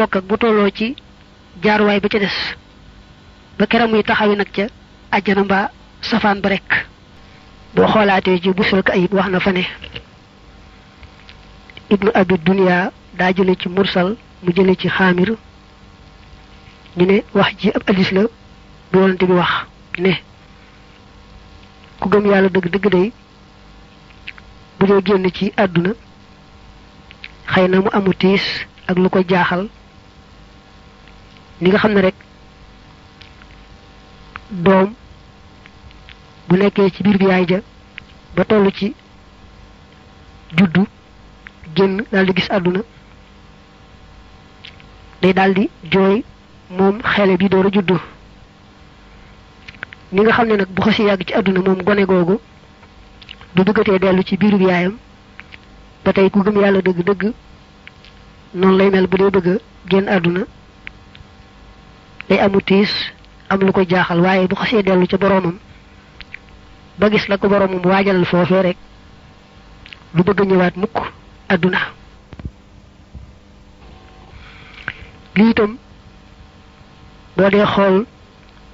bokk ak bu tolloo ci jaaruwaay ba ca des ba keram muy taxawi nag ca àjjana mbaa safaan ba rek. boo xoolaatee ci Busral Kayib wax na fa ne ibnu abi dunya daa jële ci mursal mu jële ci xaamir ñu ne wax ji ab hadis la bu yonante bi wax ne ku gëm yàlla dëgg dëgg day bu dee génn ci àdduna xëy na mu amu tiis ak lu ko jaaxal ni nga xam ne rek doom bu nekkee ci biir bi yaay ja ba toll ci juddu génn daldi gis àdduna day daldi jooy moom xele bi door a juddu ni nga xam ne nag bu xasi yàgg ci àdduna moom gone googu du bëggatee dellu ci biiru bi yaayam ba tey ku gëm yàlla dëgg-dëgg noonu lay mel bu dee bëgg a génn àdduna day amu tiis am lu ko jaaxal waaye bu xasee dellu ca boroomam ba gis la ko boroomam waajalal foofee rek du bëgg ñëwaat mukk àdduna. lii itam boo dee xool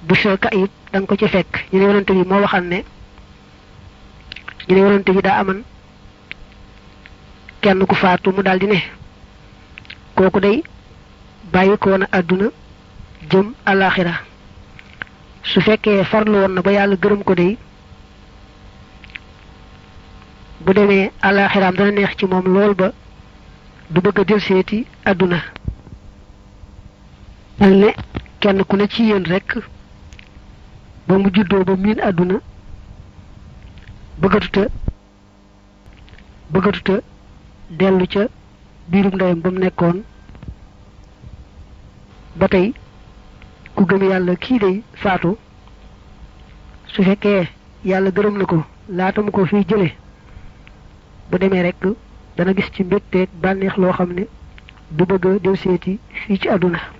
Busral Kayib danga ko ci fekk ñu ne yonante bi moo waxal ne ñu ne yonante bi daa aman kenn ku faatu mu daldi ne kooku day bàyyi ko woon àdduna jëm àllaaxira su fekkee farlu woon na ba yàlla gërëm ko day bu demee àllaaxiraam dana neex ci moom lool ba du bëgg a delseeti àdduna. mel ne kenn ku ne ci yéen rekk ba mu juddoo ba miin àdduna bëggatuta dellu ca biirum ndeyam ba mu nekkoon ba tey ku gëm yàlla kii day faatu su fekkee yàlla gërëm na ko laata mu ko fiy jële bu demee rekk dana gis ci mbégteeg bànneex loo xam ne du bëgg a delseeti fii ci àdduna.